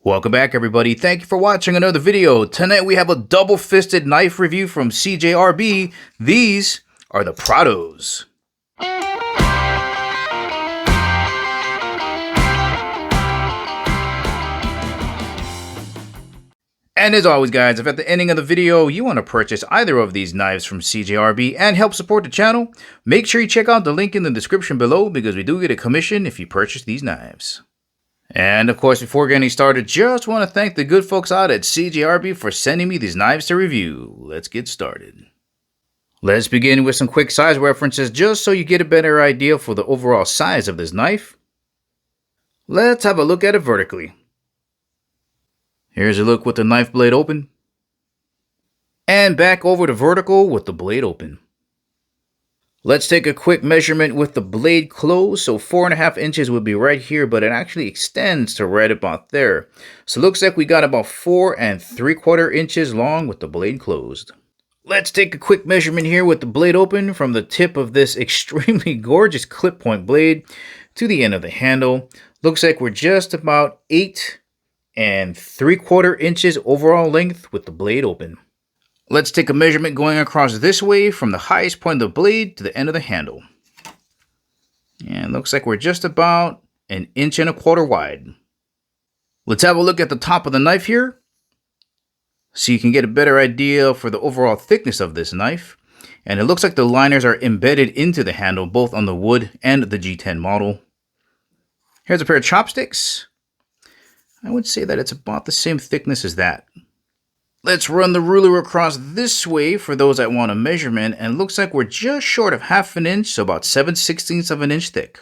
Welcome back, everybody. Thank you for watching another video. Tonight we have a double-fisted knife review from Cjrb. These are the Prados. And as always, guys, if at the ending of the video you want to purchase either of these knives from Cjrb and help support the channel, make sure you check out the link in the description below because we do get a commission if you purchase these knives. And of course, before getting started, just want to thank the good folks out at Cjrb for sending me these knives to review. Let's get started. Let's begin with some quick size references just so you get a better idea for the overall size of this knife. Let's have a look at it vertically. Here's a look with the knife blade open. And back over to vertical with the blade open. Let's take a quick measurement with the blade closed. So 4.5 inches would be right here, but it actually extends to right about there. So it looks like we got about 4 3/4 inches long with the blade closed. Let's take a quick measurement here with the blade open from the tip of this extremely gorgeous clip point blade to the end of the handle. Looks like we're just about 8 3/4 inches overall length with the blade open. Let's take a measurement going across this way from the highest point of the blade to the end of the handle. And it looks like we're just about 1.25 inches wide. Let's have a look at the top of the knife here, so you can get a better idea for the overall thickness of this knife. And it looks like the liners are embedded into the handle, both on the wood and the G10 model. Here's a pair of chopsticks. I would say that it's about the same thickness as that. Let's run the ruler across this way for those that want a measurement, and it looks like we're just short of 1/2 inch, so about 7/16 of an inch thick.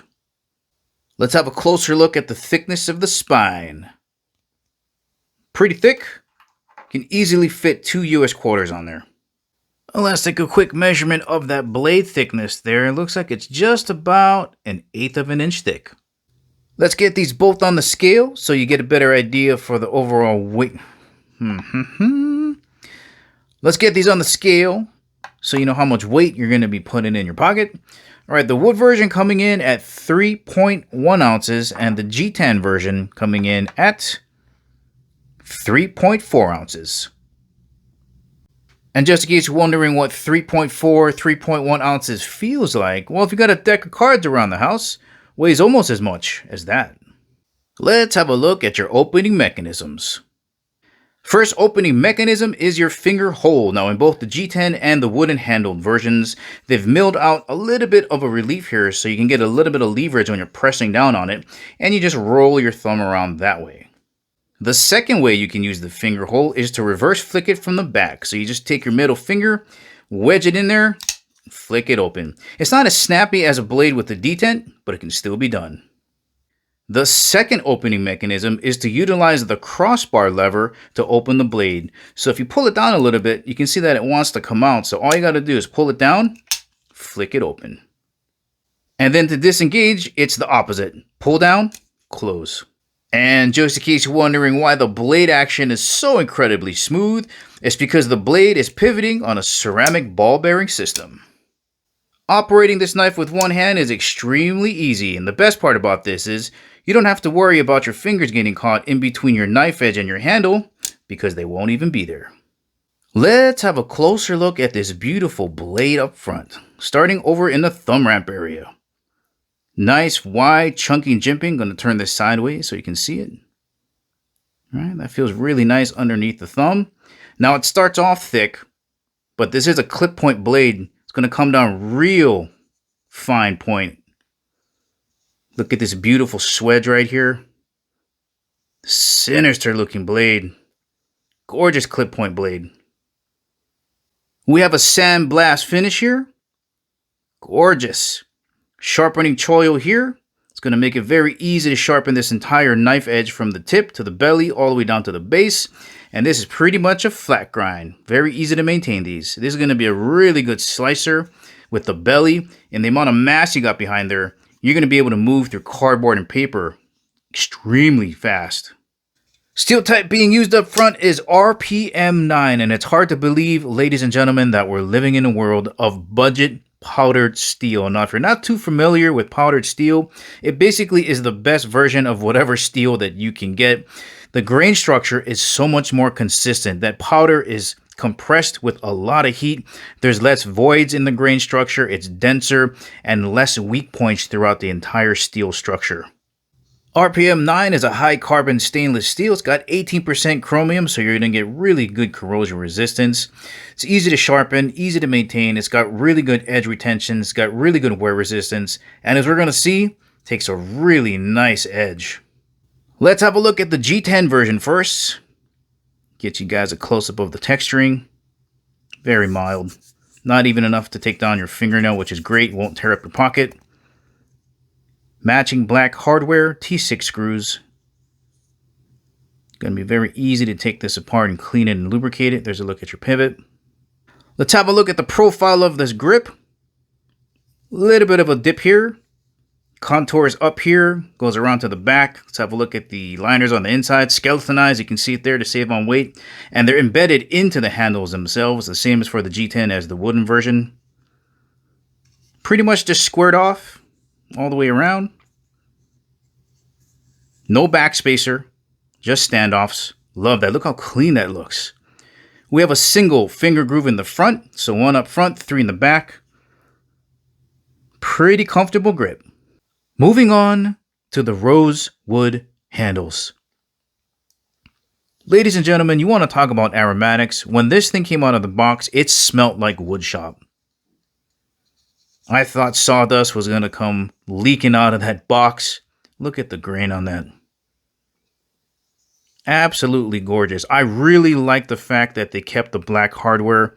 Let's have a closer look at the thickness of the spine. Pretty thick. Can easily fit 2 US quarters on there. Let's take a quick measurement of that blade thickness there. It looks like it's just about 1/8 of an inch thick. Let's get these both on the scale so you get a better idea for the overall weight. Let's get these on the scale so you know how much weight you're going to be putting in your pocket. All right, the wood version coming in at 3.1 ounces and the G10 version coming in at 3.4 ounces. And just in case you're wondering what 3.4, 3.1 ounces feels like, well, if you got a deck of cards around the house, weighs almost as much as that. Let's have a look at your opening mechanisms. First opening mechanism is your finger hole. Now in both the G10 and the wooden handled versions, they've milled out a little bit of a relief here so you can get a little bit of leverage when you're pressing down on it, and you just roll your thumb around that way. The second way you can use the finger hole is to reverse flick it from the back. So you just take your middle finger, wedge it in there, flick it open. It's not as snappy as a blade with the detent, but it can still be done. The second opening mechanism is to utilize the crossbar lever to open the blade. So if you pull it down a little bit, you can see that it wants to come out. So all you got to do is pull it down, flick it open. And then to disengage, it's the opposite. Pull down, close. And just in case you're wondering why the blade action is so incredibly smooth, it's because the blade is pivoting on a ceramic ball bearing system. Operating this knife with one hand is extremely easy, and the best part about this is you don't have to worry about your fingers getting caught in between your knife edge and your handle because they won't even be there. Let's have a closer look at this beautiful blade up front, starting over in the thumb ramp area. Nice, wide, chunky jimping. Going to turn this sideways so you can see it. All right, that feels really nice underneath the thumb. Now it starts off thick, but this is a clip point blade. It's going to come down real fine point. Look at this beautiful swedge right here. Sinister looking blade. Gorgeous clip point blade. We have a sandblast finish here. Gorgeous. Sharpening choil here. It's going to make it very easy to sharpen this entire knife edge from the tip to the belly all the way down to the base. And this is pretty much a flat grind. Very easy to maintain these. This is going to be a really good slicer with the belly and the amount of mass you got behind there. You're going to be able to move through cardboard and paper extremely fast. Steel type being used up front is RPM 9, and it's hard to believe, ladies and gentlemen, that we're living in a world of budget powdered steel. Now, if you're not too familiar with powdered steel, it basically is the best version of whatever steel that you can get. The grain structure is so much more consistent. That powder is compressed with a lot of heat. There's less voids in the grain structure. It's denser and less weak points throughout the entire steel structure. RPM 9 is a high carbon stainless steel. It's got 18% chromium, so you're going to get really good corrosion resistance. It's easy to sharpen, easy to maintain. It's got really good edge retention. It's got really good wear resistance. And as we're going to see, takes a really nice edge. Let's have a look at the G10 version first. Get you guys a close-up of the texturing. Very mild. Not even enough to take down your fingernail, which is great. Won't tear up your pocket. Matching black hardware, T6 screws. Going to be very easy to take this apart and clean it and lubricate it. There's a look at your pivot. Let's have a look at the profile of this grip. Little bit of a dip here. Contours up here, goes around to the back. Let's have a look at the liners on the inside. Skeletonized, you can see it there to save on weight. And they're embedded into the handles themselves, the same as for the G10 as the wooden version. Pretty much just squared off all the way around. No backspacer, just standoffs. Love that. Look how clean that looks. We have a single finger groove in the front, so one up front, 3 in the back. Pretty comfortable grip. Moving on to the rosewood handles. Ladies and gentlemen, you want to talk about aromatics. When this thing came out of the box, it smelt like wood shop. I thought sawdust was going to come leaking out of that box. Look at the grain on that. Absolutely gorgeous. I really like the fact that they kept the black hardware.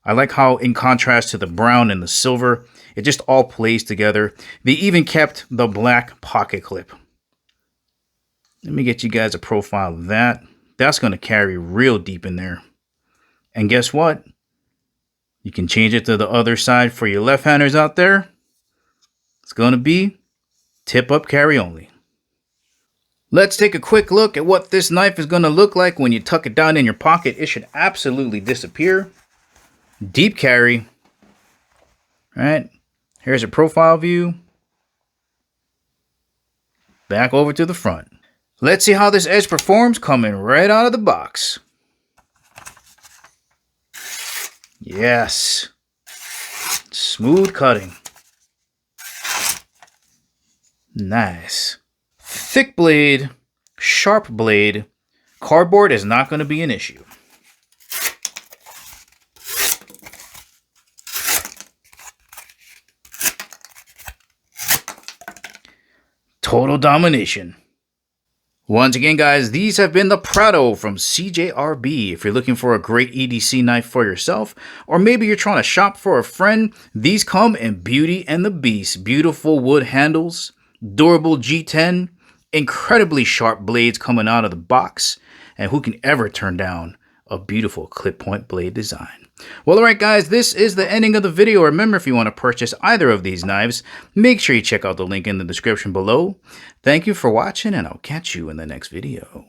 I like how, in contrast to the brown and the silver, it just all plays together. They even kept the black pocket clip. Let me get you guys a profile of that. That's going to carry real deep in there. And guess what? You can change it to the other side for your left-handers out there. It's going to be tip-up carry only. Let's take a quick look at what this knife is going to look like when you tuck it down in your pocket. It should absolutely disappear. Deep carry. All right. Here's a profile view. Back over to the front. Let's see how this edge performs coming right out of the box. Yes. Smooth cutting. Nice. Thick blade, sharp blade. Cardboard is not going to be an issue. Total domination. Once again, guys, these have been the Prado from Cjrb. If you're looking for a great EDC knife for yourself, or maybe you're trying to shop for a friend, these come in Beauty and the Beast. Beautiful wood handles, durable G10, incredibly sharp blades coming out of the box, and who can ever turn down a beautiful clip point blade design? Well, alright guys, this is the ending of the video. Remember, if you want to purchase either of these knives, make sure you check out the link in the description below. Thank you for watching, and I'll catch you in the next video.